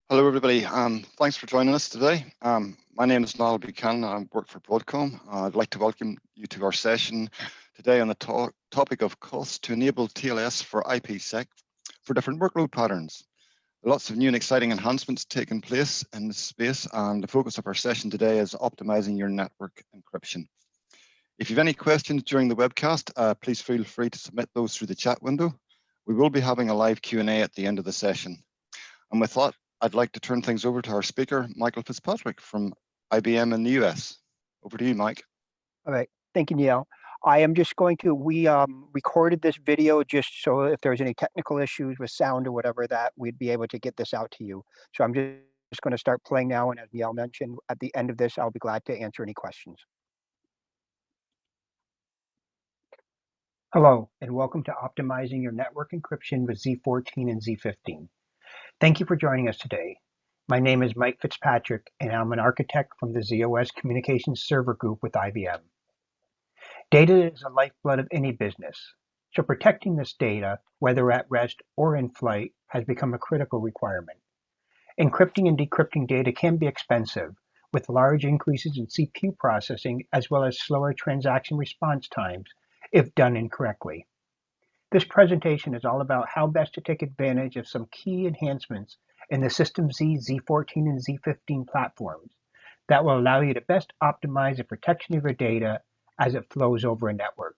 Hello, everybody. Thanks for joining us today. My name is Niall Buchanan. I work for Broadcom. I'd like to welcome you to our session today on the topic of costs to enable TLS for IPSec for different workload patterns. Lots of new and exciting enhancements taking place in this space, and the focus of our session today is optimizing your network encryption. If you have any questions during the webcast, please feel free to submit those through the chat window. We will be having a live Q&A at the end of the session. And with that, I'd like to turn things over to our speaker, Michael Fitzpatrick from IBM in the US. Over to you, Mike. All right, thank you, Neil. I am just going to, we recorded this video just so if there's any technical issues with sound or whatever that we'd be able to get this out to you. So I'm just going to start playing now, and as Neil mentioned, at the end of this, I'll be glad to answer any questions. Hello, and welcome to Optimizing Your Network Encryption with Z14 and Z15. Thank you for joining us today. My name is Mike Fitzpatrick, and I'm an architect from the z/OS Communications Server Group with IBM. Data is the lifeblood of any business, so protecting this data, whether at rest or in flight, has become a critical requirement. Encrypting and decrypting data can be expensive, with large increases in CPU processing as well as slower transaction response times if done incorrectly. This presentation is all about how best to take advantage of some key enhancements in the System Z, Z14, and Z15 platforms that will allow you to best optimize the protection of your data as it flows over a network.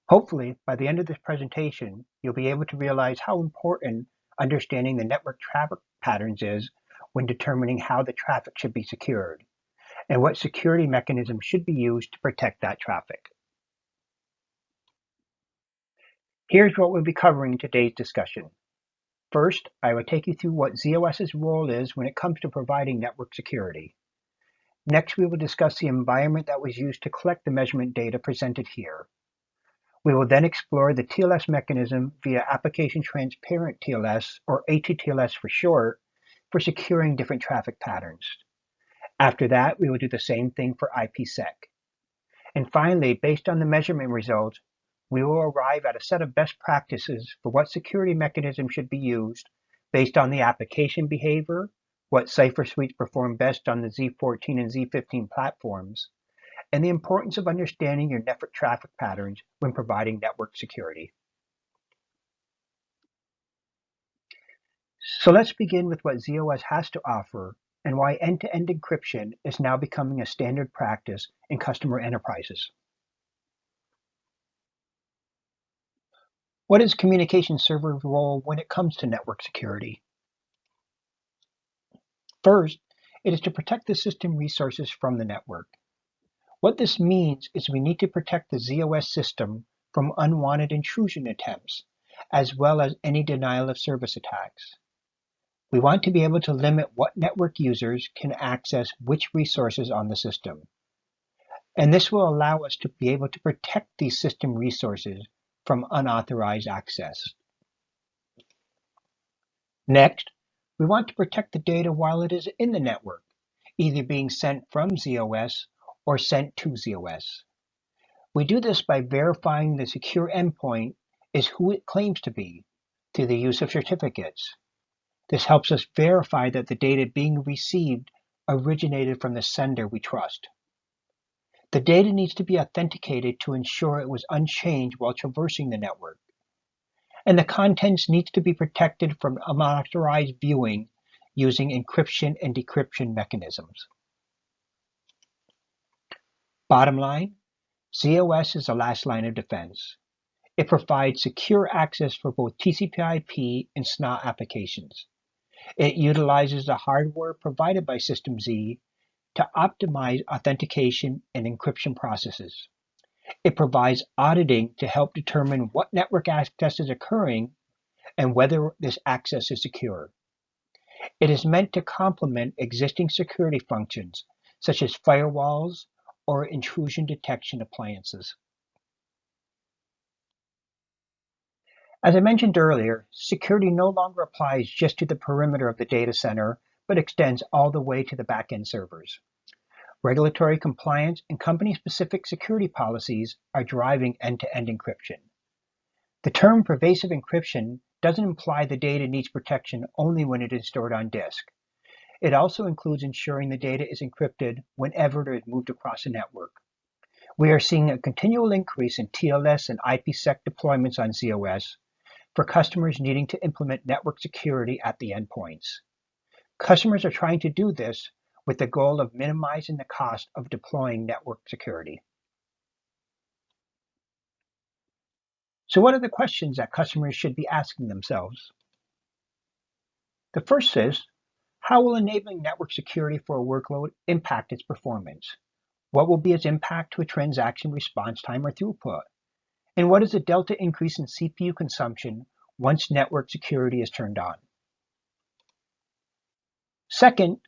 Hopefully, by the end of this presentation, you'll be able to realize how important understanding the network traffic patterns is when determining how the traffic should be secured, and what security mechanisms should be used to protect that traffic. Here's what we'll be covering in today's discussion. First, I will take you through what z/OS's role is when it comes to providing network security. Next, we will discuss the environment that was used to collect the measurement data presented here. We will then explore the TLS mechanism via Application Transparent TLS, or ATTLS for short, for securing different traffic patterns. After that, we will do the same thing for IPSec. And finally, based on the measurement results, we will arrive at a set of best practices for what security mechanism should be used based on the application behavior, what cipher suites perform best on the Z14 and Z15 platforms, and the importance of understanding your network traffic patterns when providing network security. So let's begin with what z/OS has to offer and why end-to-end encryption is now becoming a standard practice in customer enterprises. What is communication server's role when it comes to network security? First, it is to protect the system resources from the network. What this means is we need to protect the z/OS system from unwanted intrusion attempts, as well as any denial of service attacks. We want to be able to limit what network users can access which resources on the system. And this will allow us to be able to protect these system resources from unauthorized access. Next, we want to protect the data while it is in the network, either being sent from z/OS or sent to z/OS. We do this by verifying the secure endpoint is who it claims to be through the use of certificates. This helps us verify that the data being received originated from the sender we trust. The data needs to be authenticated to ensure it was unchanged while traversing the network. And the contents needs to be protected from unauthorized viewing using encryption and decryption mechanisms. Bottom line, z/OS is the last line of defense. It provides secure access for both TCP/IP and SNA applications. It utilizes the hardware provided by System Z to optimize authentication and encryption processes. It provides auditing to help determine what network access is occurring and whether this access is secure. It is meant to complement existing security functions, such as firewalls or intrusion detection appliances. As I mentioned earlier, security no longer applies just to the perimeter of the data center, but extends all the way to the back-end servers. Regulatory compliance and company-specific security policies are driving end-to-end encryption. The term pervasive encryption doesn't imply the data needs protection only when it is stored on disk. It also includes ensuring the data is encrypted whenever it is moved across a network. We are seeing a continual increase in TLS and IPSec deployments on z/OS for customers needing to implement network security at the endpoints. Customers are trying to do this with the goal of minimizing the cost of deploying network security. So what are the questions that customers should be asking themselves? The first is, how will enabling network security for a workload impact its performance? What will be its impact to a transaction response time or throughput? And what is the delta increase in CPU consumption once network security is turned on? Second,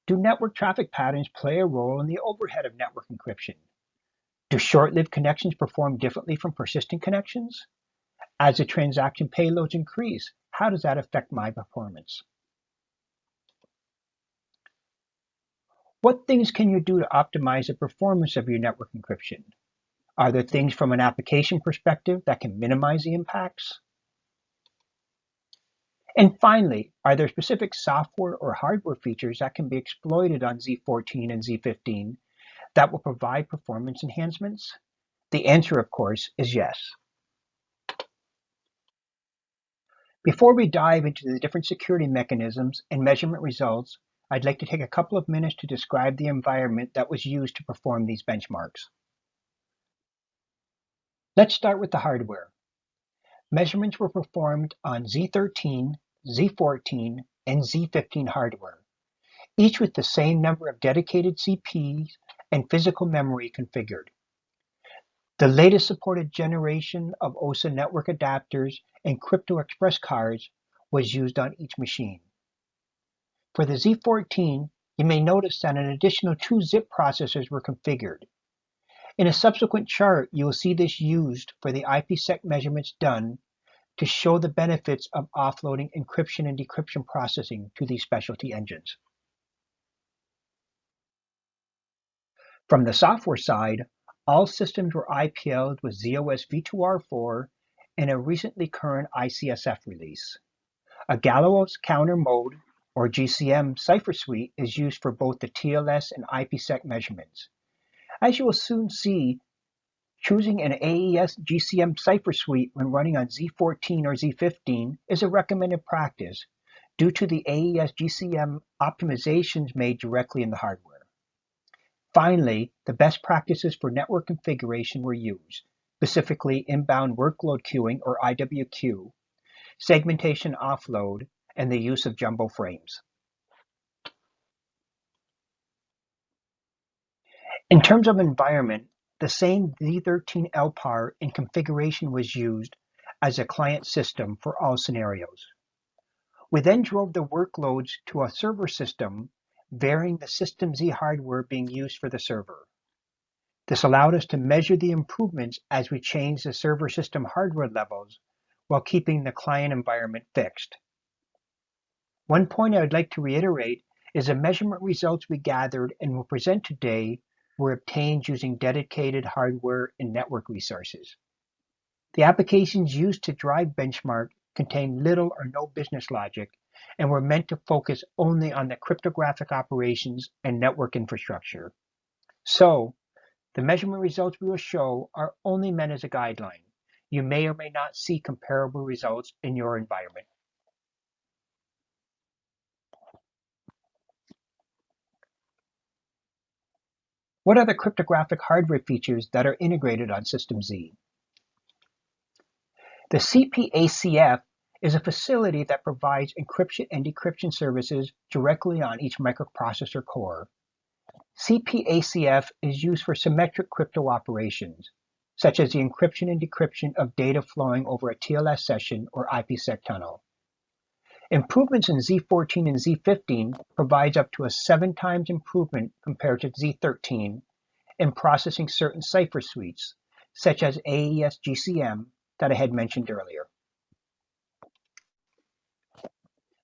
do network traffic patterns play a role in the overhead of network encryption? Do short-lived connections perform differently from persistent connections? As the transaction payloads increase, how does that affect my performance? What things can you do to optimize the performance of your network encryption? Are there things from an application perspective that can minimize the impacts? And finally, are there specific software or hardware features that can be exploited on Z14 and Z15 that will provide performance enhancements? The answer, of course, is yes. Before we dive into the different security mechanisms and measurement results, I'd like to take a couple of minutes to describe the environment that was used to perform these benchmarks. Let's start with the hardware. Measurements were performed on Z13, Z14, and Z15 hardware, each with the same number of dedicated CPs and physical memory configured. The latest supported generation of OSA network adapters and Crypto Express cards was used on each machine. For the Z14, you may notice that an additional 2 ZIP processors were configured. In a subsequent chart, you will see this used for the IPSec measurements done to show the benefits of offloading encryption and decryption processing to these specialty engines. From the software side, all systems were IPL'd with z/OS v2r4 and a recently current ICSF release. A gallows counter mode, or GCM cipher suite, is used for both the TLS and IPSec measurements. As you will soon see, choosing an AES GCM cipher suite when running on Z14 or Z15 is a recommended practice due to the AES GCM optimizations made directly in the hardware. Finally, the best practices for network configuration were used, specifically inbound workload queuing or IWQ, segmentation offload, and the use of jumbo frames. In terms of environment, the same Z13 LPAR in configuration was used as a client system for all scenarios. We then drove the workloads to a server system, varying the System Z hardware being used for the server. This allowed us to measure the improvements as we changed the server system hardware levels while keeping the client environment fixed. One point I would like to reiterate is the measurement results we gathered and will present today were obtained using dedicated hardware and network resources. The applications used to drive benchmark contained little or no business logic and were meant to focus only on the cryptographic operations and network infrastructure. So, the measurement results we will show are only meant as a guideline. You may or may not see comparable results in your environment. What are the cryptographic hardware features that are integrated on System Z? The CPACF is a facility that provides encryption and decryption services directly on each microprocessor core. CPACF is used for symmetric crypto operations, such as the encryption and decryption of data flowing over a TLS session or IPSec tunnel. Improvements in Z14 and Z15 provides up to a 7 times improvement compared to Z13 in processing certain cipher suites, such as AES GCM that I had mentioned earlier.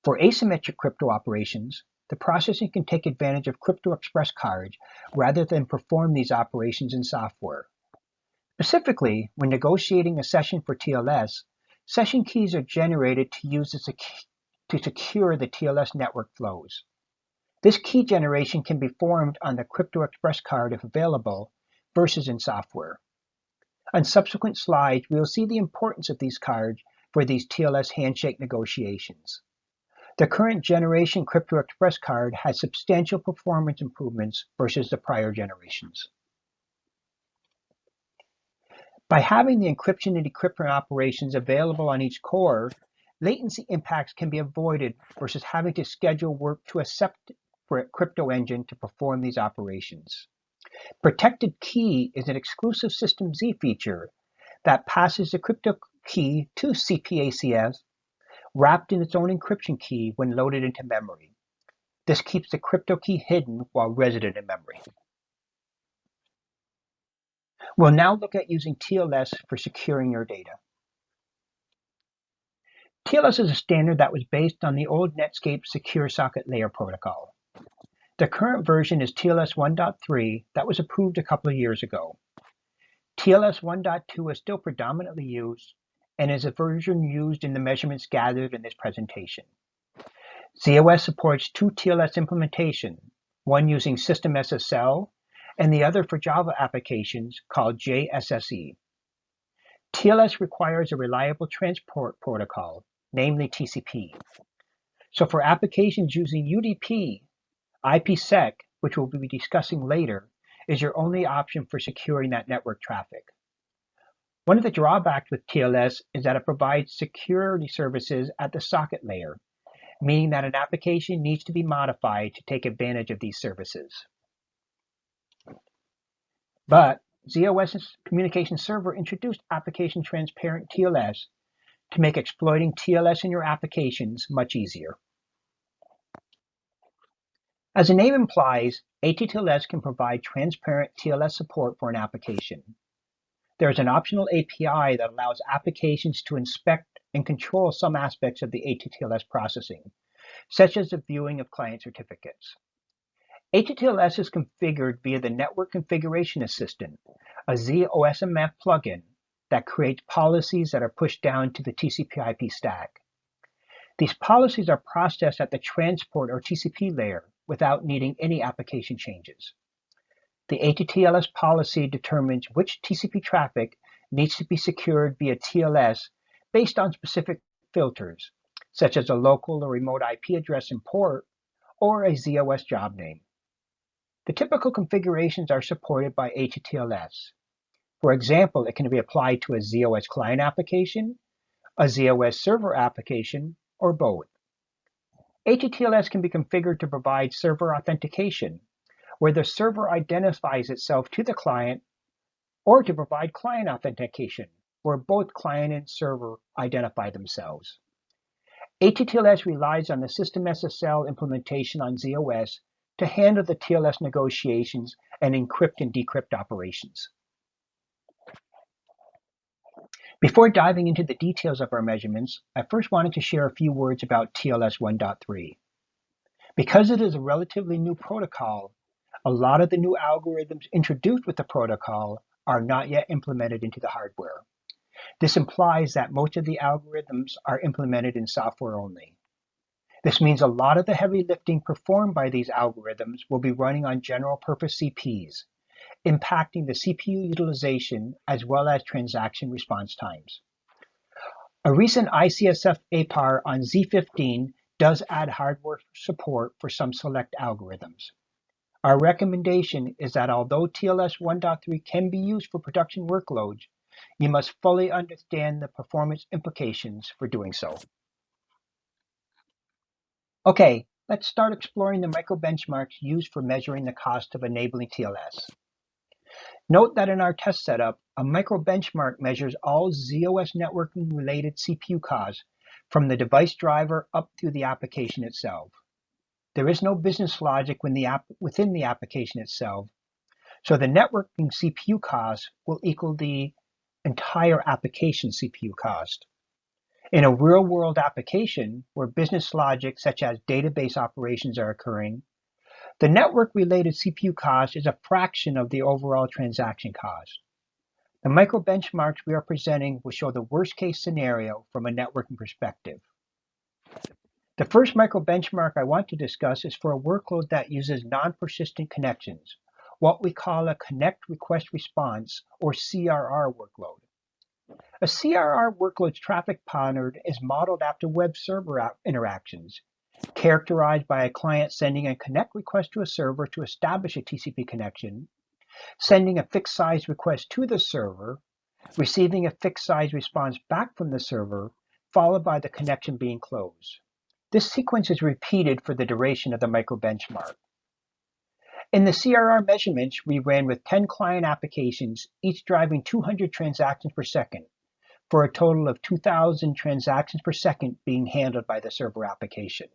For asymmetric crypto operations, the processing can take advantage of Crypto Express cards rather than perform these operations in software. Specifically, when negotiating a session for TLS, Session keys are generated to use to secure the TLS network flows. This key generation can be performed on the Crypto Express card if available, versus in software. On subsequent slides, we will see the importance of these cards for these TLS handshake negotiations. The current generation Crypto Express card has substantial performance improvements versus the prior generations. By having the encryption and decryption operations available on each core, latency impacts can be avoided versus having to schedule work to a separate crypto engine to perform these operations. Protected key is an exclusive System Z feature that passes the crypto key to CPACS wrapped in its own encryption key when loaded into memory. This keeps the crypto key hidden while resident in memory. We'll now look at using TLS for securing your data. TLS is a standard that was based on the old Netscape Secure Socket Layer protocol. The current version is TLS 1.3 that was approved a couple of years ago. TLS 1.2 is still predominantly used and is a version used in the measurements gathered in this presentation. ZOS supports two TLS implementations, one using System SSL and the other for Java applications called JSSE. TLS requires a reliable transport protocol, namely TCP. So for applications using UDP, IPSec, which we'll be discussing later, is your only option for securing that network traffic. One of the drawbacks with TLS is that it provides security services at the socket layer, meaning that an application needs to be modified to take advantage of these services. But ZOS's communication server introduced application transparent TLS to make exploiting TLS in your applications much easier. As the name implies, ATTLS can provide transparent TLS support for an application. There is an optional API that allows applications to inspect and control some aspects of the ATTLS processing, such as the viewing of client certificates. ATTLS is configured via the Network Configuration Assistant, a ZOSMF plugin that creates policies that are pushed down to the TCP/IP stack. These policies are processed at the transport or TCP layer without needing any application changes. The ATTLS policy determines which TCP traffic needs to be secured via TLS based on specific filters, such as a local or remote IP address and port, or a ZOS job name. The typical configurations are supported by ATTLS. For example, it can be applied to a ZOS client application, a ZOS server application, or both. ATTLS can be configured to provide server authentication, where the server identifies itself to the client, or to provide client authentication, where both client and server identify themselves. ATTLS relies on the System SSL implementation on ZOS to handle the TLS negotiations and encrypt and decrypt operations. Before diving into the details of our measurements, I first wanted to share a few words about TLS 1.3. Because it is a relatively new protocol, a lot of the new algorithms introduced with the protocol are not yet implemented into the hardware. This implies that most of the algorithms are implemented in software only. This means a lot of the heavy lifting performed by these algorithms will be running on general purpose CPs, impacting the CPU utilization as well as transaction response times. A recent ICSF APAR on Z15 does add hardware support for some select algorithms. Our recommendation is that although TLS 1.3 can be used for production workloads, you must fully understand the performance implications for doing so. Okay, let's start exploring the micro-benchmarks used for measuring the cost of enabling TLS. Note that in our test setup, a micro-benchmark measures all ZOS networking-related CPU costs from the device driver up through the application itself. There is no business logic within the application itself, so the networking CPU cost will equal the entire application CPU cost. In a real-world application where business logic such as database operations are occurring, the network-related CPU cost is a fraction of the overall transaction cost. The micro benchmarks we are presenting will show the worst case scenario from a networking perspective. The first micro benchmark I want to discuss is for a workload that uses non-persistent connections, what we call a connect request response or CRR workload. A CRR workload's traffic pattern is modeled after web server interactions, characterized by a client sending a connect request to a server to establish a TCP connection, sending a fixed size request to the server, receiving a fixed size response back from the server, followed by the connection being closed. This sequence is repeated for the duration of the micro benchmark. In the CRR measurements, we ran with 10 client applications, each driving 200 transactions per second, for a total of 2,000 transactions per second being handled by the server application.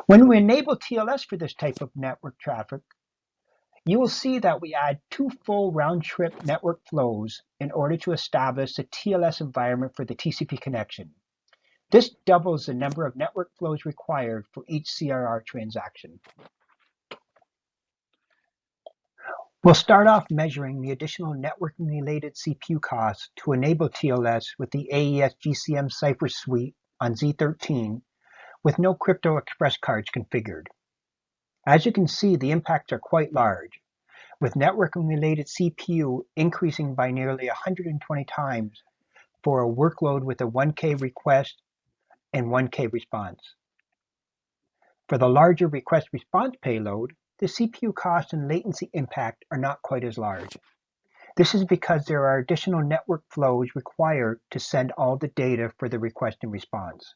When we enable TLS for this type of network traffic, you will see that we add 2 full round-trip network flows in order to establish the TLS environment for the TCP connection. This doubles the number of network flows required for each CRR transaction. We'll start off measuring the additional networking-related CPU costs to enable TLS with the AES GCM cipher suite on Z13 with no Crypto Express cards configured. As you can see, the impacts are quite large, with networking-related CPU increasing by nearly 120 times for a workload with a 1K request and 1K response. For the larger request response payload, the CPU cost and latency impact are not quite as large. This is because there are additional network flows required to send all the data for the request and response,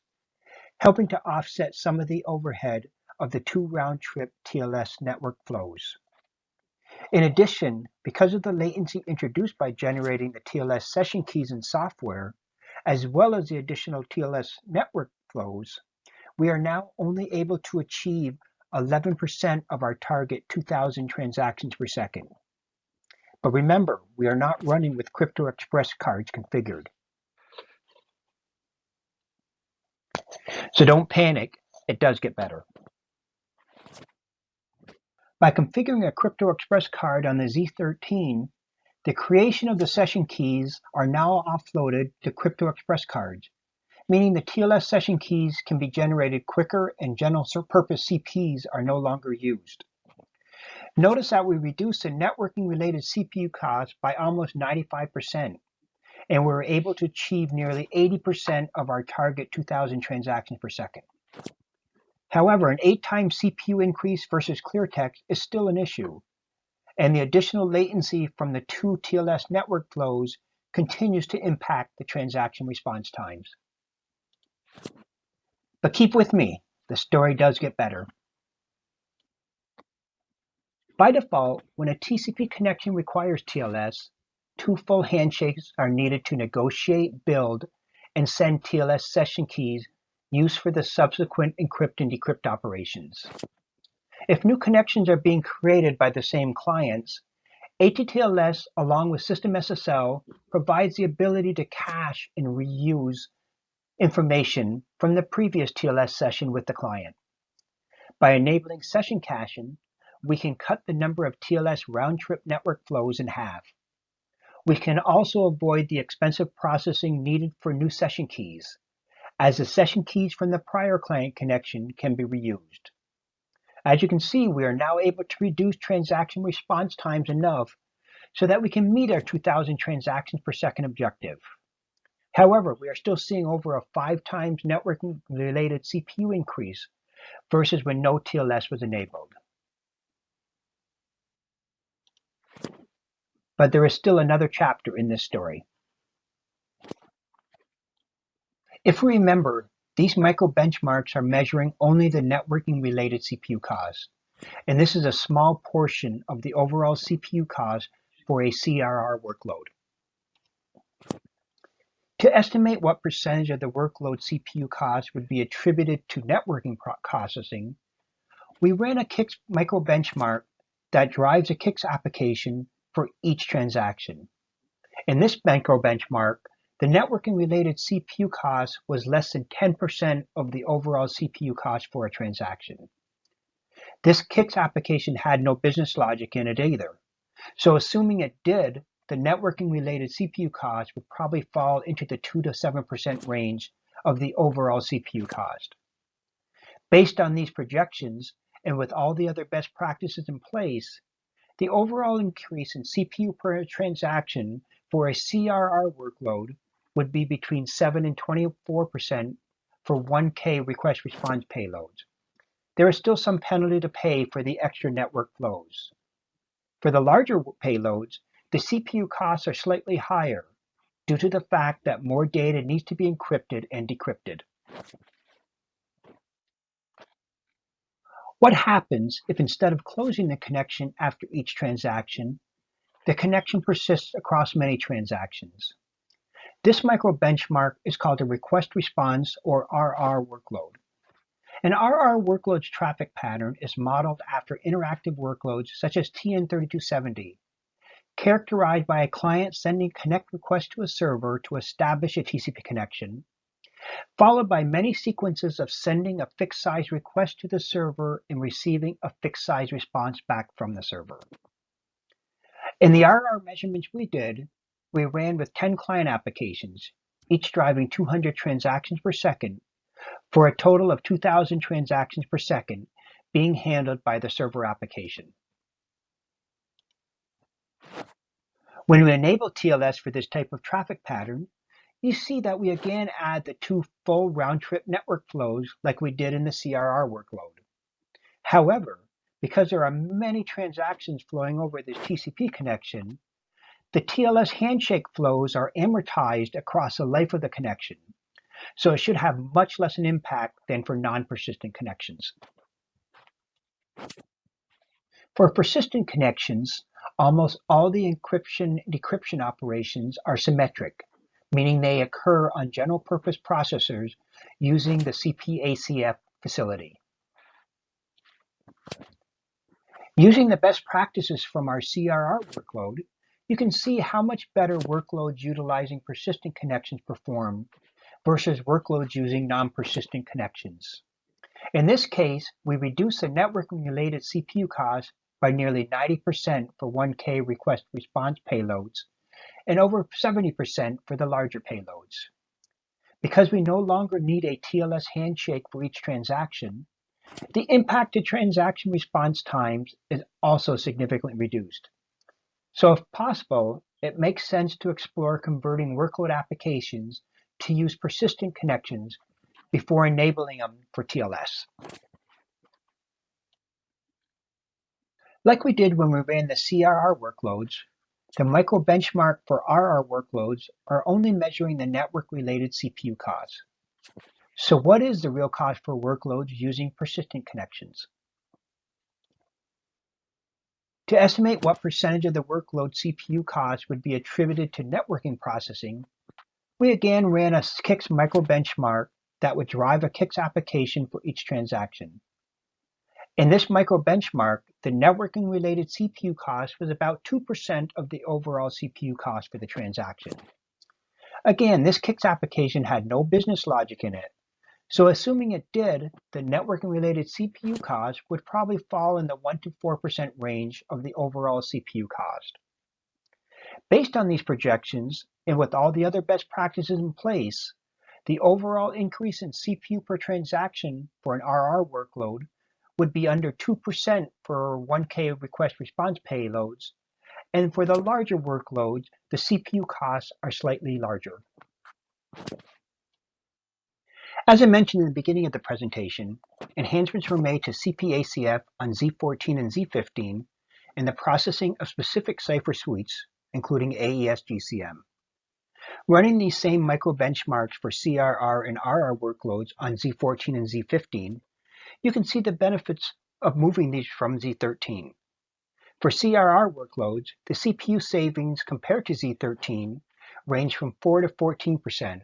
helping to offset some of the overhead of the 2 round-trip TLS network flows. In addition, because of the latency introduced by generating the TLS session keys and software, as well as the additional TLS network flows, we are now only able to achieve 11% of our target 2,000 transactions per second. But remember, we are not running with Crypto Express cards configured. So don't panic, it does get better. By configuring a Crypto Express card on the Z13, the creation of the session keys are now offloaded to Crypto Express cards, meaning the TLS session keys can be generated quicker and general purpose CPs are no longer used. Notice that we reduced the networking-related CPU costs by almost 95%, and we were able to achieve nearly 80% of our target 2,000 transactions per second. However, an 8-time CPU increase versus clear text is still an issue, and the additional latency from the 2 TLS network flows continues to impact the transaction response times. But keep with me, the story does get better. By default, when a TCP connection requires TLS, 2 full handshakes are needed to negotiate, build, and send TLS session keys used for the subsequent encrypt and decrypt operations. If new connections are being created by the same clients, ATTLS, along with System SSL, provides the ability to cache and reuse information from the previous TLS session with the client. By enabling session caching, we can cut the number of TLS round-trip network flows in half. We can also avoid the expensive processing needed for new session keys, as the session keys from the prior client connection can be reused. As you can see, we are now able to reduce transaction response times enough so that we can meet our 2,000 transactions per second objective. However, we are still seeing over a 5 times networking-related CPU increase versus when no TLS was enabled. But there is still another chapter in this story. If we remember, these micro benchmarks are measuring only the networking-related CPU cost, and this is a small portion of the overall CPU cost for a CRR workload. To estimate what percentage of the workload CPU cost would be attributed to networking processing, we ran a CICS micro benchmark that drives a CICS application for each transaction. In this micro benchmark, the networking-related CPU cost was less than 10% of the overall CPU cost for a transaction. This CICS application had no business logic in it either, So assuming it did, the networking-related CPU cost would probably fall into the 2 to 7% range of the overall CPU cost. Based on these projections, and with all the other best practices in place, the overall increase in CPU per transaction for a CRR workload would be between 7 and 24% for 1K request response payloads. There is still some penalty to pay for the extra network flows. For the larger payloads, the CPU costs are slightly higher due to the fact that more data needs to be encrypted and decrypted. What happens if instead of closing the connection after each transaction, the connection persists across many transactions? This micro benchmark is called a request response or RR workload. An RR workload's traffic pattern is modeled after interactive workloads such as TN3270, characterized by a client sending a connect request to a server to establish a TCP connection, followed by many sequences of sending a fixed size request to the server and receiving a fixed size response back from the server. In the RR measurements we did, we ran with 10 client applications, each driving 200 transactions per second, for a total of 2,000 transactions per second being handled by the server application. When we enable TLS for this type of traffic pattern, you see that we again add the 2 full round-trip network flows like we did in the CRR workload. However, because there are many transactions flowing over this TCP connection, the TLS handshake flows are amortized across the life of the connection, so it should have much less an impact than for non-persistent connections. For persistent connections, almost all the encryption and decryption operations are symmetric, meaning they occur on general-purpose processors using the CPACF facility. Using the best practices from our CRR workload, you can see how much better workloads utilizing persistent connections perform versus workloads using non-persistent connections. In this case, we reduce the networking-related CPU cost by nearly 90% for 1K request response payloads and over 70% for the larger payloads. Because we no longer need a TLS handshake for each transaction, the impact to transaction response times is also significantly reduced. So if possible, it makes sense to explore converting workload applications to use persistent connections before enabling them for TLS. Like we did when we ran the CRR workloads, the micro benchmark for RR workloads are only measuring the network-related CPU costs. So what is the real cost for workloads using persistent connections? To estimate what percentage of the workload CPU cost would be attributed to networking processing, we again ran a KIX micro benchmark that would drive a KIX application for each transaction. In this micro benchmark, the networking-related CPU cost was about 2% of the overall CPU cost for the transaction. Again, this KIX application had no business logic in it, so assuming it did, the networking-related CPU cost would probably fall in the 1 to 4% range of the overall CPU cost. Based on these projections, and with all the other best practices in place, the overall increase in CPU per transaction for an RR workload would be under 2% for 1K request response payloads, and for the larger workloads, the CPU costs are slightly larger. As I mentioned in the beginning of the presentation, enhancements were made to CPACF on Z14 and Z15 in the processing of specific cipher suites, including AES-GCM. Running these same micro benchmarks for CRR and RR workloads on Z14 and Z15, you can see the benefits of moving these from Z13. For CRR workloads, the CPU savings compared to Z13 range from 4 to 14%,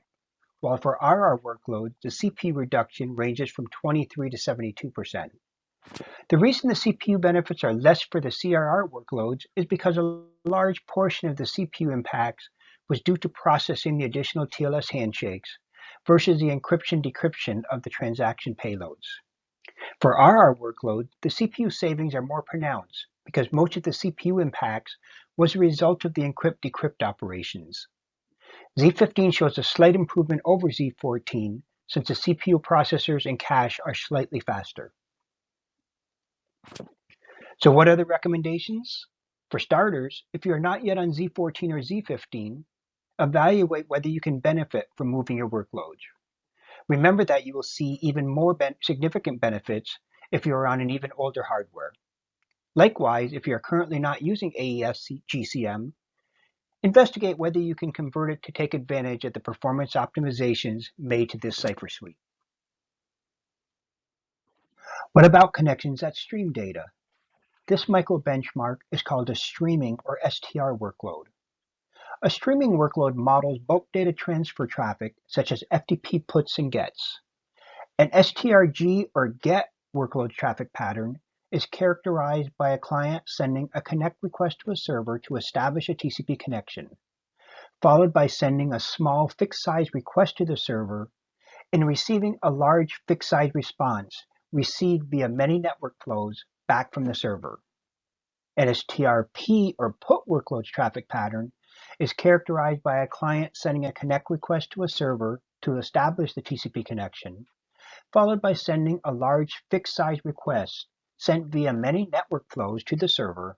while for RR workloads, the CPU reduction ranges from 23 to 72%. The reason the CPU benefits are less for the CRR workloads is because a large portion of the CPU impacts was due to processing the additional TLS handshakes versus the encryption-decryption of the transaction payloads. For RR workloads, the CPU savings are more pronounced because most of the CPU impacts was a result of the encrypt-decrypt operations. Z15 shows a slight improvement over Z14 since the CPU processors and cache are slightly faster. So what are the recommendations? For starters, if you are not yet on Z14 or Z15, evaluate whether you can benefit from moving your workloads. Remember that you will see even more significant benefits if you are on an even older hardware. Likewise, if you are currently not using AES GCM, investigate whether you can convert it to take advantage of the performance optimizations made to this cipher suite. What about connections that stream data? This micro benchmark is called a streaming or STR workload. A streaming workload models bulk data transfer traffic such as FTP puts and gets. An STRG or GET workload traffic pattern is characterized by a client sending a connect request to a server to establish a TCP connection, followed by sending a small fixed size request to the server and receiving a large fixed size response received via many network flows back from the server. An STRP or put workloads traffic pattern is characterized by a client sending a connect request to a server to establish the TCP connection, followed by sending a large fixed size request sent via many network flows to the server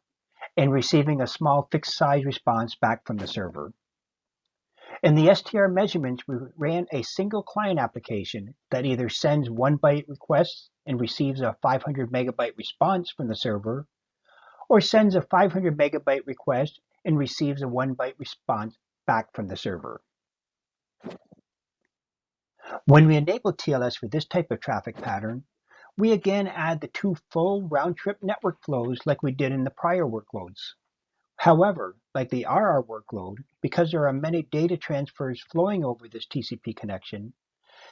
and receiving a small fixed size response back from the server. In the STR measurements, we ran a single client application that either sends 1 byte requests and receives a 500 megabyte response from the server, or sends a 500 megabyte request and receives a 1 byte response back from the server. When we enable TLS for this type of traffic pattern, we again add the 2 full round-trip network flows like we did in the prior workloads. However, like the RR workload, because there are many data transfers flowing over this TCP connection,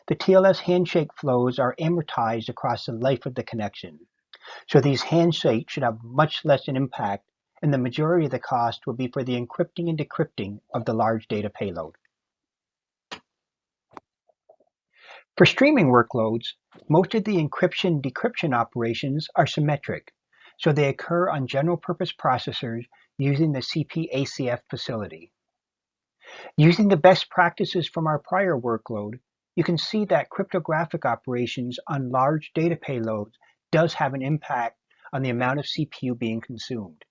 the TLS handshake flows are amortized across the life of the connection. So these handshakes should have much less an impact, and the majority of the cost will be for the encrypting and decrypting of the large data payload. For streaming workloads, most of the encryption-decryption operations are symmetric, so they occur on general-purpose processors using the CPACF facility. Using the best practices from our prior workload, you can see that cryptographic operations on large data payloads does have an impact on the amount of CPU being consumed.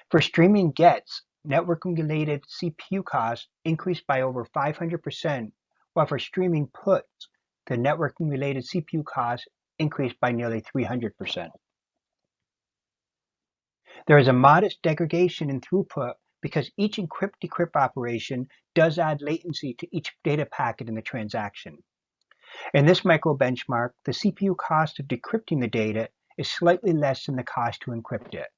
For streaming gets, networking-related CPU costs increased by over 500%, while for streaming puts, the networking-related CPU costs increased by nearly 300%. There is a modest degradation in throughput because each encrypt-decrypt operation does add latency to each data packet in the transaction. In this micro benchmark, the CPU cost of decrypting the data is slightly less than the cost to encrypt it.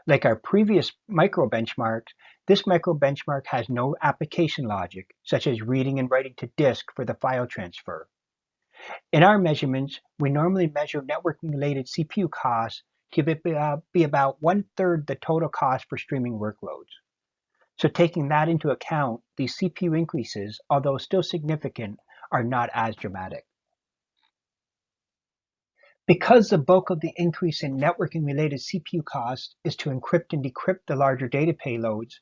Like our previous micro benchmarks, this micro benchmark has no application logic, such as reading and writing to disk for the file transfer. In our measurements, we normally measure networking-related CPU costs to be about 1/3 the total cost for streaming workloads. So taking that into account, these CPU increases, although still significant, are not as dramatic. Because the bulk of the increase in networking-related CPU costs is to encrypt and decrypt the larger data payloads,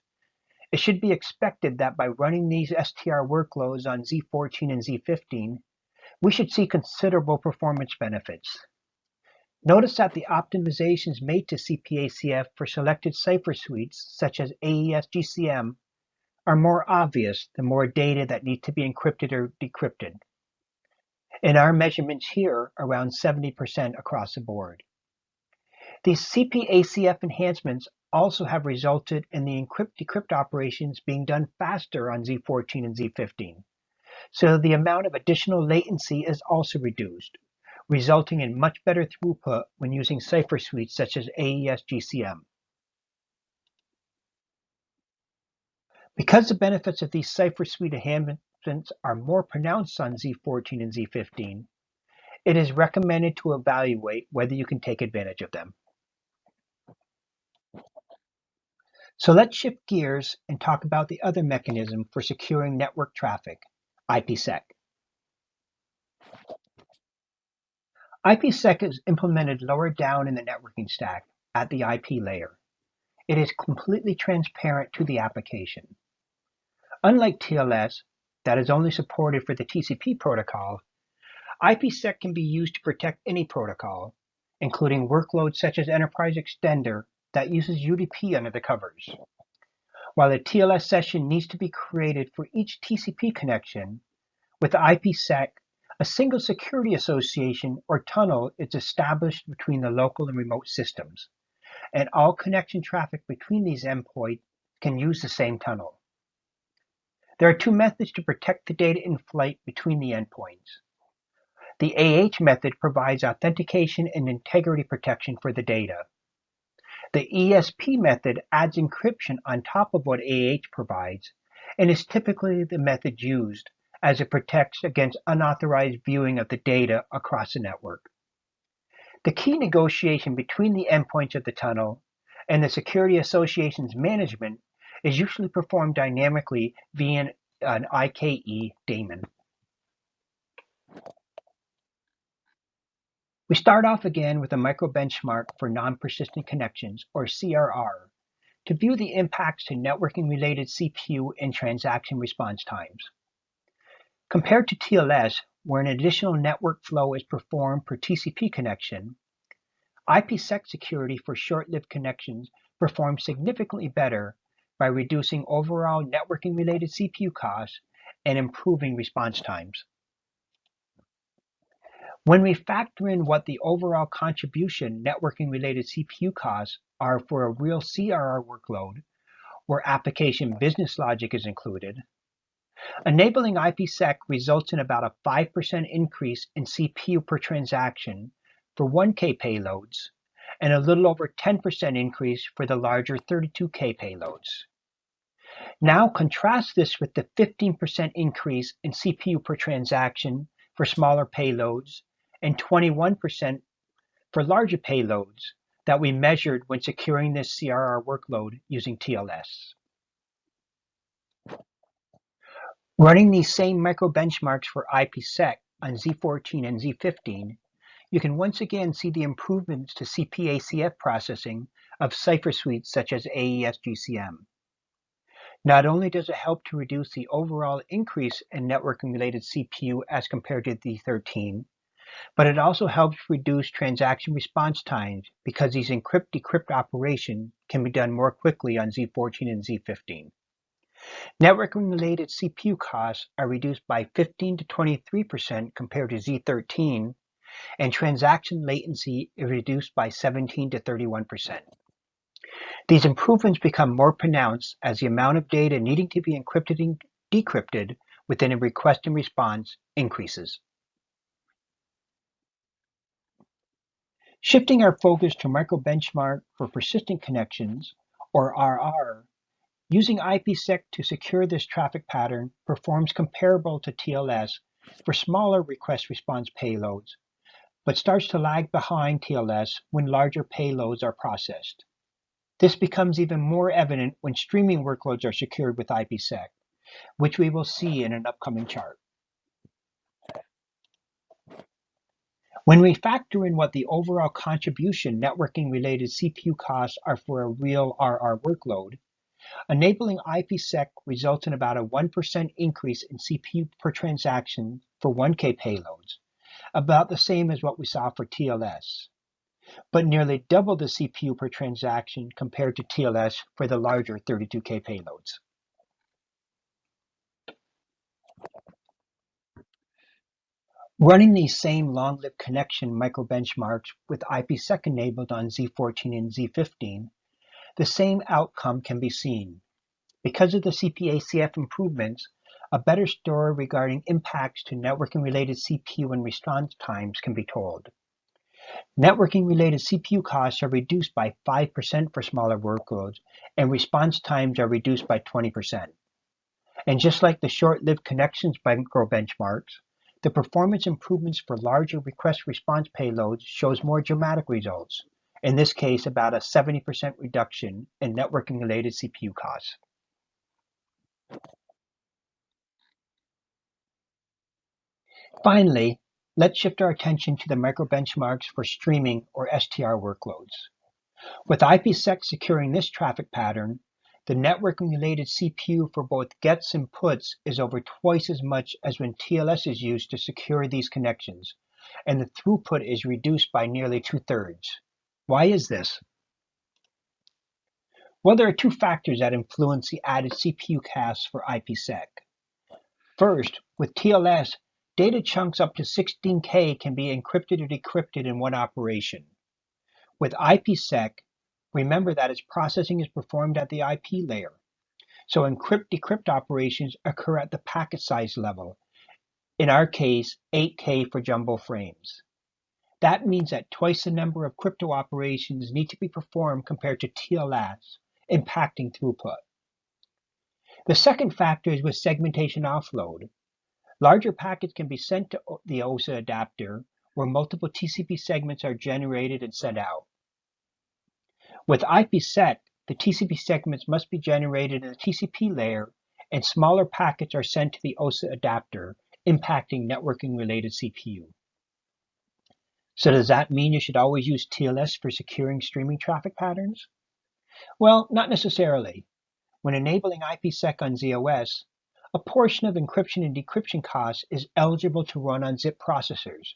it should be expected that by running these STR workloads on Z14 and Z15, we should see considerable performance benefits. Notice that the optimizations made to CPACF for selected cipher suites, such as AES GCM, are more obvious the more data that need to be encrypted or decrypted. In our measurements here, around 70% across the board. These CPACF enhancements also have resulted in the encrypt-decrypt operations being done faster on Z14 and Z15. So the amount of additional latency is also reduced, resulting in much better throughput when using cipher suites such as AES GCM. Because the benefits of these cipher suite enhancements are more pronounced on Z14 and Z15, it is recommended to evaluate whether you can take advantage of them. So let's shift gears and talk about the other mechanism for securing network traffic, IPSec. IPSec is implemented lower down in the networking stack at the IP layer. It is completely transparent to the application. Unlike TLS, that is only supported for the TCP protocol, IPSec can be used to protect any protocol, including workloads such as Enterprise Extender that uses UDP under the covers. While a TLS session needs to be created for each TCP connection, with IPSec, a single security association or tunnel is established between the local and remote systems, and all connection traffic between these endpoints can use the same tunnel. There are two methods to protect the data in flight between the endpoints. The AH method provides authentication and integrity protection for the data. The ESP method adds encryption on top of what AH provides and is typically the method used as it protects against unauthorized viewing of the data across the network. The key negotiation between the endpoints of the tunnel and the security association's management is usually performed dynamically via an IKE daemon. We start off again with a micro-benchmark for non-persistent connections, or CRR, to view the impacts to networking-related CPU and transaction response times. Compared to TLS, where an additional network flow is performed per TCP connection, IPsec security for short-lived connections performs significantly better by reducing overall networking-related CPU costs and improving response times. When we factor in what the overall contribution networking-related CPU costs are for a real CRR workload, where application business logic is included, enabling IPsec results in about a 5% increase in CPU per transaction for 1K payloads, and a little over 10% increase for the larger 32K payloads. Now contrast this with the 15% increase in CPU per transaction for smaller payloads and 21% for larger payloads that we measured when securing this CRR workload using TLS. Running these same micro-benchmarks for IPsec on Z14 and Z15, you can once again see the improvements to CPACF processing of cipher suites such as AES-GCM. Not only does it help to reduce the overall increase in networking-related CPU as compared to Z13, but it also helps reduce transaction response times because these encrypt-decrypt operations can be done more quickly on Z14 and Z15. Networking-related CPU costs are reduced by 15 to 23% compared to Z13, and transaction latency is reduced by 17 to 31%. These improvements become more pronounced as the amount of data needing to be encrypted and decrypted within a request and response increases. Shifting our focus to micro-benchmark for persistent connections, or RR, using IPsec to secure this traffic pattern performs comparable to TLS for smaller request-response payloads, but starts to lag behind TLS when larger payloads are processed. This becomes even more evident when streaming workloads are secured with IPsec, which we will see in an upcoming chart. When we factor in what the overall contribution networking-related CPU costs are for a real RR workload, enabling IPsec results in about a 1% increase in CPU per transaction for 1K payloads, about the same as what we saw for TLS, but nearly double the CPU per transaction compared to TLS for the larger 32K payloads. Running these same long-lived connection micro-benchmarks with IPsec enabled on Z14 and Z15, the same outcome can be seen. Because of the CPACF improvements, a better story regarding impacts to networking-related CPU and response times can be told. Networking-related CPU costs are reduced by 5% for smaller workloads, and response times are reduced by 20%. And just like the short-lived connections micro-benchmarks, the performance improvements for larger request-response payloads shows more dramatic results, in this case about a 70% reduction in networking-related CPU costs. Finally, let's shift our attention to the micro-benchmarks for streaming or STR workloads. With IPSec securing this traffic pattern, the networking-related CPU for both gets and puts is over twice as much as when TLS is used to secure these connections, and the throughput is reduced by nearly 2/3. Why is this? Well, there are two factors that influence the added CPU costs for IPSec. First, with TLS, data chunks up to 16K can be encrypted or decrypted in one operation. With IPSec, remember that its processing is performed at the IP layer. So encrypt-decrypt operations occur at the packet size level, in our case, 8K for jumbo frames. That means that twice the number of crypto operations need to be performed compared to TLS, impacting throughput. The second factor is with segmentation offload. Larger packets can be sent to the OSA adapter, where multiple TCP segments are generated and sent out. With IPSec, the TCP segments must be generated in the TCP layer, and smaller packets are sent to the OSA adapter, impacting networking-related CPU. So does that mean you should always use TLS for securing streaming traffic patterns? Well, not necessarily. When enabling IPSec on ZOS, a portion of encryption and decryption costs is eligible to run on ZIP processors,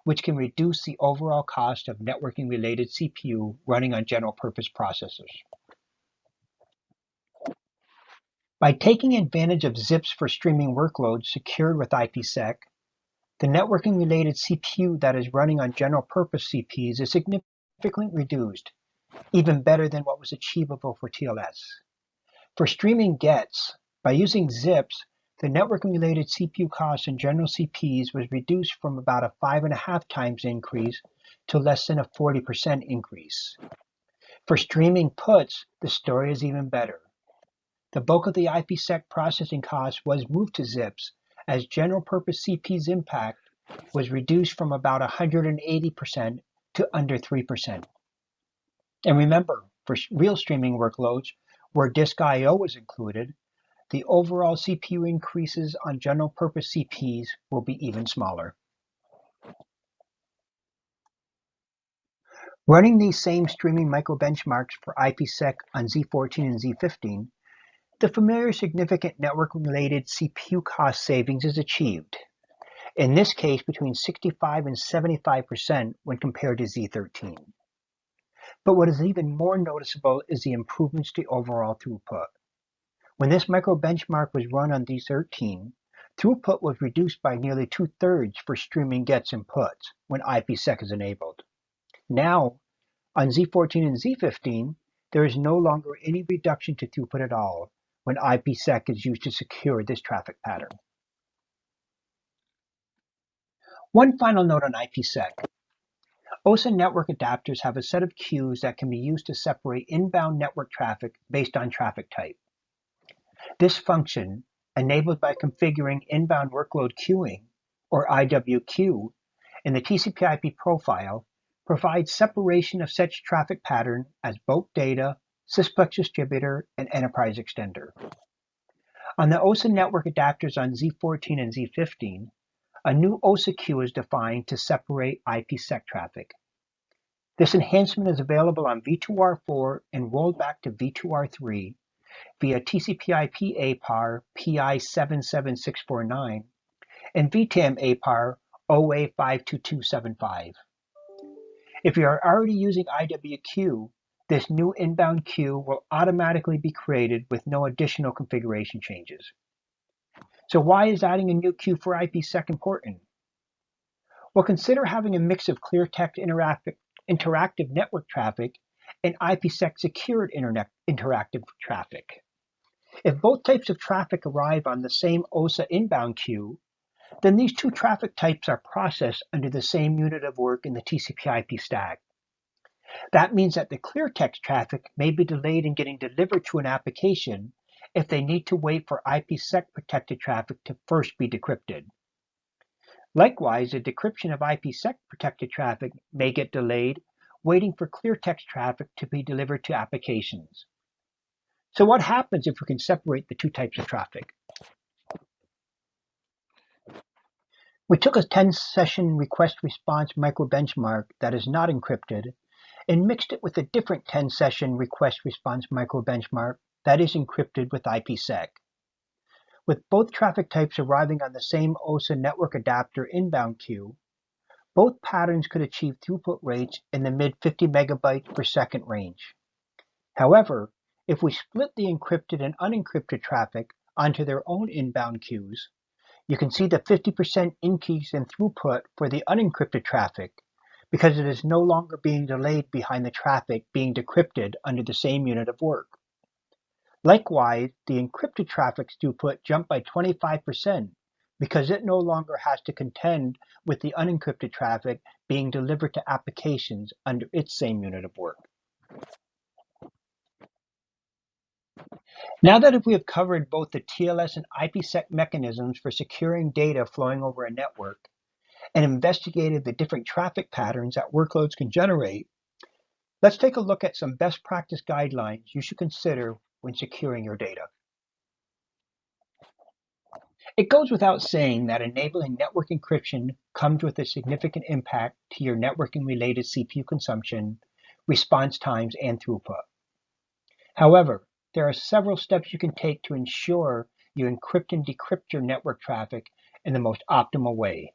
which can reduce the overall cost of networking-related CPU running on general-purpose processors. By taking advantage of ZIPs for streaming workloads secured with IPSec, the networking-related CPU that is running on general-purpose CPs is significantly reduced, even better than what was achievable for TLS. For streaming gets, by using ZIPs, the networking-related CPU cost in general CPs was reduced from about a 5.5 times increase to less than a 40% increase. For streaming puts, the story is even better. The bulk of the IPSec processing cost was moved to ZIPs, as general-purpose CP's impact was reduced from about 180% to under 3%. And remember, for real streaming workloads, where disk I/O was included, the overall CPU increases on general-purpose CPs will be even smaller. Running these same streaming microbenchmarks for IPSec on Z14 and Z15, the familiar significant network-related CPU cost savings is achieved, in this case between 65 and 75% when compared to Z13. But what is even more noticeable is the improvements to overall throughput. When this microbenchmark was run on Z13, throughput was reduced by nearly 2/3 for streaming gets and puts when IPSec is enabled. Now, on Z14 and Z15, there is no longer any reduction to throughput at all when IPSec is used to secure this traffic pattern. One final note on IPSec. OSA network adapters have a set of queues that can be used to separate inbound network traffic based on traffic type. This function, enabled by configuring inbound workload queuing, or IWQ, in the TCP/IP profile, provides separation of such traffic pattern as bulk data, sysplex distributor, and enterprise extender. On the OSA network adapters on Z14 and Z15, a new OSA queue is defined to separate IPSec traffic. This enhancement is available on V2R4 and rolled back to V2R3 via TCP/IP APAR PI 77649 and VTAM APAR OA 52275. If you are already using IWQ, this new inbound queue will automatically be created with no additional configuration changes. So why is adding a new queue for IPSec important? Well, consider having a mix of clear text interactive network traffic and IPSec secured interactive traffic. If both types of traffic arrive on the same OSA inbound queue, then these two traffic types are processed under the same unit of work in the TCP/IP stack. That means that the clear text traffic may be delayed in getting delivered to an application if they need to wait for IPSec protected traffic to first be decrypted. Likewise, the decryption of IPSec protected traffic may get delayed, waiting for clear text traffic to be delivered to applications. So what happens if we can separate the two types of traffic? We took a 10-session request response microbenchmark that is not encrypted and mixed it with a different 10-session request-response microbenchmark that is encrypted with IPSec. With both traffic types arriving on the same OSA network adapter inbound queue, both patterns could achieve throughput rates in the mid 50 megabytes per second range. However, if we split the encrypted and unencrypted traffic onto their own inbound queues, you can see the 50% increase in throughput for the unencrypted traffic because it is no longer being delayed behind the traffic being decrypted under the same unit of work. Likewise, the encrypted traffic's throughput jumped by 25% because it no longer has to contend with the unencrypted traffic being delivered to applications under its same unit of work. Now that we have covered both the TLS and IPSec mechanisms for securing data flowing over a network and investigated the different traffic patterns that workloads can generate, let's take a look at some best practice guidelines you should consider when securing your data. It goes without saying that enabling network encryption comes with a significant impact to your networking-related CPU consumption, response times, and throughput. However, there are several steps you can take to ensure you encrypt and decrypt your network traffic in the most optimal way.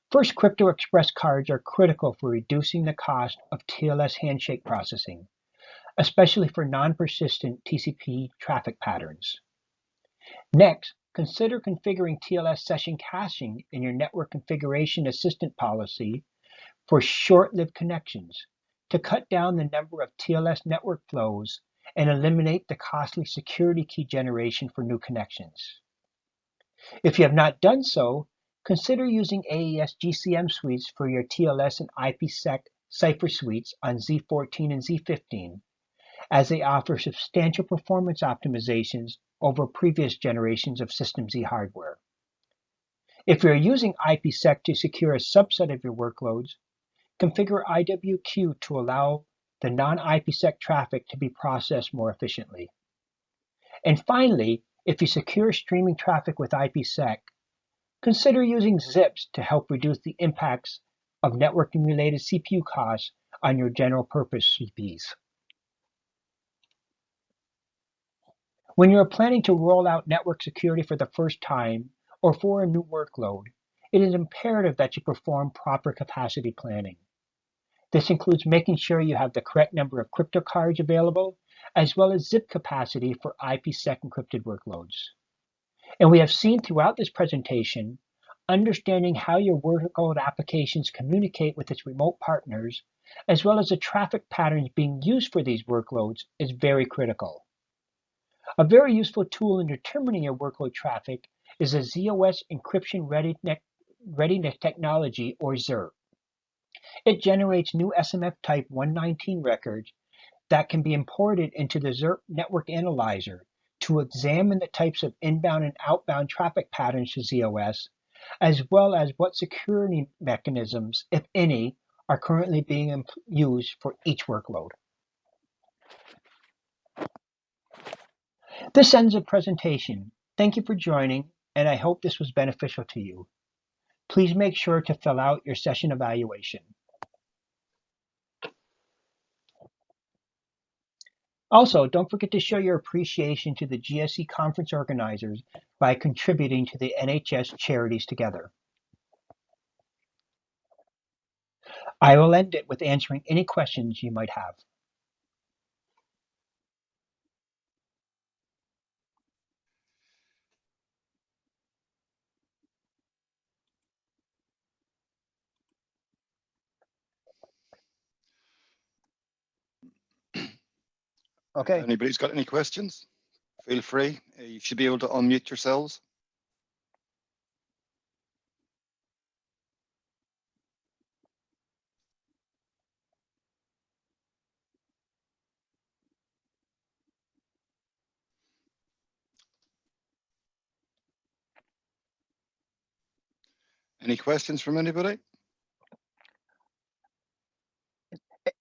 First, Crypto Express cards are critical for reducing the cost of TLS handshake processing, especially for non-persistent TCP traffic patterns. Next, consider configuring TLS session caching in your network configuration assistant policy for short-lived connections to cut down the number of TLS network flows and eliminate the costly security key generation for new connections. If you have not done so, consider using AES GCM suites for your TLS and IPSec cipher suites on Z14 and Z15, as they offer substantial performance optimizations over previous generations of System Z hardware. If you're using IPSec to secure a subset of your workloads, configure IWQ to allow the non-IPSec traffic to be processed more efficiently. And finally, if you secure streaming traffic with IPSec, consider using zips to help reduce the impacts of networking-related CPU costs on your general-purpose CPs. When you are planning to roll out network security for the first time or for a new workload, it is imperative that you perform proper capacity planning. This includes making sure you have the correct number of crypto cards available, as well as zip capacity for IPSec encrypted workloads. And we have seen throughout this presentation, understanding how your workload applications communicate with its remote partners, as well as the traffic patterns being used for these workloads, is very critical. A very useful tool in determining your workload traffic is the ZOS Encryption Readiness Technology, or ZERT. It generates new SMF type 119 records that can be imported into the ZERT network analyzer to examine the types of inbound and outbound traffic patterns to ZOS, as well as what security mechanisms, if any, are currently being used for each workload. This ends the presentation. Thank you for joining, and I hope this was beneficial to you. Please make sure to fill out your session evaluation. Also, don't forget to show your appreciation to the GSE conference organizers by contributing to the NHS Charities Together. I will end it with answering any questions you might have. Okay. If anybody's got any questions, feel free. You should be able to unmute yourselves. Any questions from anybody?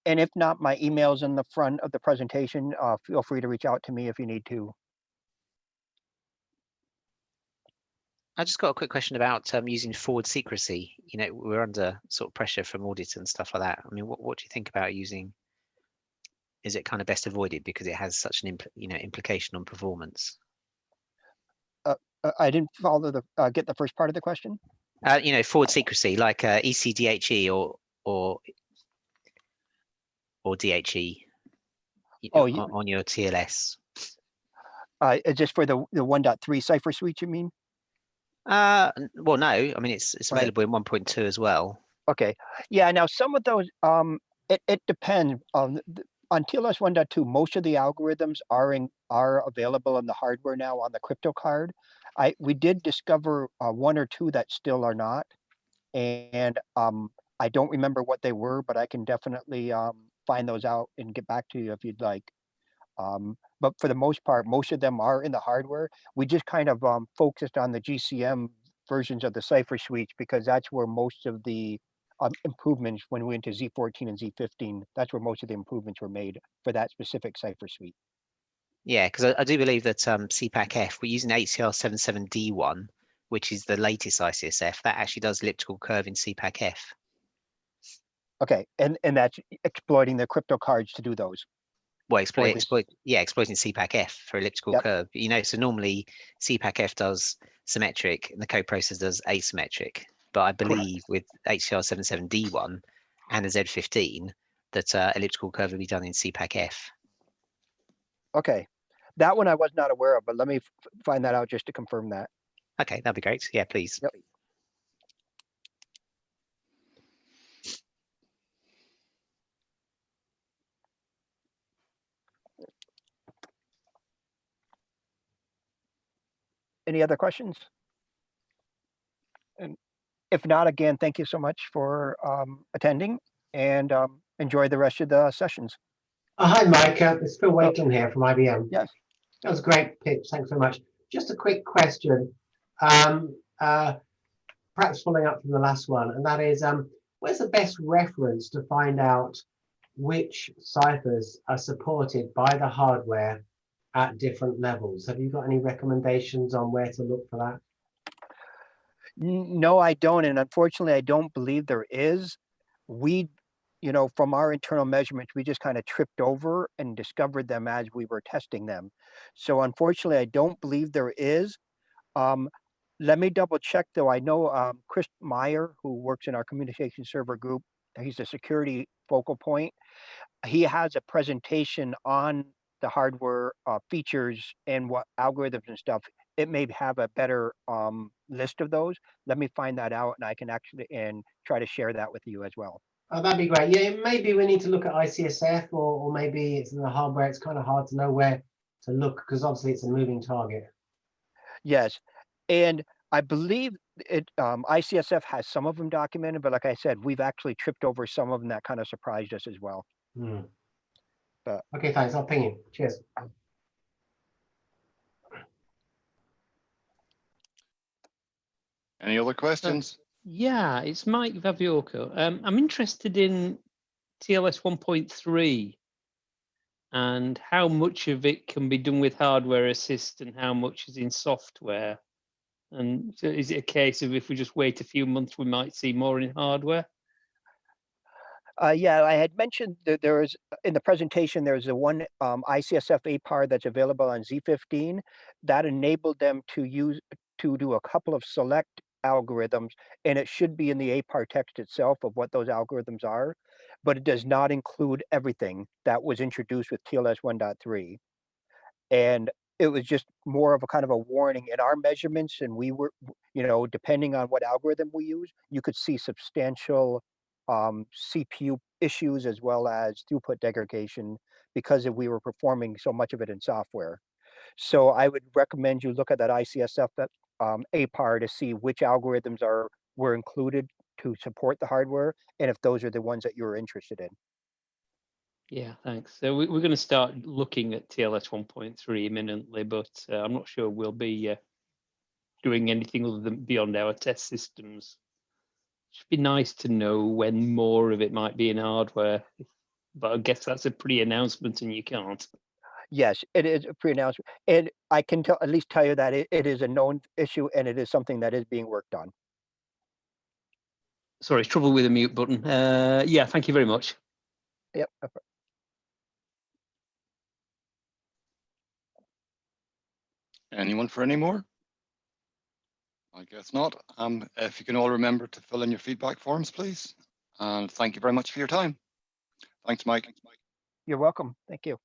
And if not, my email's in the front of the presentation. Feel free to reach out to me if you need to. I just got a quick question about using forward secrecy. You know, we're under sort of pressure from audit and stuff like that. I mean, what do you think about using? Is it kind of best avoided because it has such an implication on performance? I didn't follow the get the first part of the question. You know, forward secrecy like ECDHE or DHE on your TLS. Just for the 1.3 cipher suite, you mean? Well, no. I mean, it's Right. available in 1.2 as well. Okay. Yeah. Now, some of those, it depends on TLS 1.2. Most of the algorithms are available in the hardware now on the crypto card. We did discover one or two that still are not, and I don't remember what they were, but I can definitely find those out and get back to you if you'd like. But for the most part, most of them are in the hardware. We just kind of focused on the GCM versions of the cipher suites because that's where most of the improvements when we went to Z14 and Z15, that's where most of the improvements were made for that specific cipher suite. Yeah, because I do believe that CPAC-F, we're using HCR77D1, which is the latest ICSF, that actually does elliptical curve in CPAC-F. Okay, and that's exploiting the crypto cards to do those. Well, exploiting CPAC-F for elliptical curve. You know, so normally CPAC-F does symmetric and the coprocessor does asymmetric. But I believe with HCR77D1 and the Z15 that elliptical curve will be done in CPAC-F. Okay, that one I was not aware of, but let me find that out just to confirm that. Okay, that'd be great. Yeah, please. Yep. Any other questions? And if not, again, thank you so much for attending and enjoy the rest of the sessions. Hi, Mike. It's Phil Wakeling here from IBM. Yes. That was a great pitch. Thanks very much. Just a quick question, perhaps following up from the last one, and that is, where's the best reference to find out which ciphers are supported by the hardware at different levels? Have you got any recommendations on where to look for that? No, I don't. And unfortunately, I don't believe there is. From our internal measurements, we just kind of tripped over and discovered them as we were testing them. So unfortunately, I don't believe there is. Let me double check though. I know Chris Meyer, who works in our communication server group, he's a security focal point. He has a presentation on the hardware features and what algorithms and stuff. It may have a better list of those. Let me find that out and I can actually try to share that with you as well. Oh, that'd be great. Yeah, maybe we need to look at ICSF or maybe it's in the hardware. It's kind of hard to know where to look because obviously it's a moving target. Yes, and I believe ICSF has some of them documented, but like I said, we've actually tripped over some of them that kind of surprised us as well. But okay, thanks. I'll ping you. Cheers. Any other questions? Yeah, it's Mike Vaviorco. I'm interested in TLS 1.3 and how much of it can be done with hardware assist and how much is in software. And so is it a case of if we just wait a few months, we might see more in hardware? Yeah, I had mentioned that there is in the presentation, there's a one ICSF APAR that's available on Z15 that enabled them to do a couple of select algorithms, and it should be in the APAR text itself of what those algorithms are, but it does not include everything that was introduced with TLS 1.3. And it was just more of a kind of a warning in our measurements, and we were, depending on what algorithm we use, you could see substantial CPU issues as well as throughput degradation because we were performing so much of it in software. So I would recommend you look at that ICSF APAR to see which algorithms were included to support the hardware and if those are the ones that you're interested in. Yeah, thanks. So we're going to start looking at TLS 1.3 imminently, but I'm not sure we'll be doing anything other than beyond our test systems. Should be nice to know when more of it might be in hardware, but I guess that's a pre-announcement and you can't. Yes, it is a pre-announcement, and I can at least tell you that it is a known issue and it is something that is being worked on. Sorry, it's trouble with the mute button. Yeah, thank you very much. Yep. Anyone for any more? I guess not. If you can all remember to fill in your feedback forms, please. And thank you very much for your time. Thanks, Mike. You're welcome. Thank you.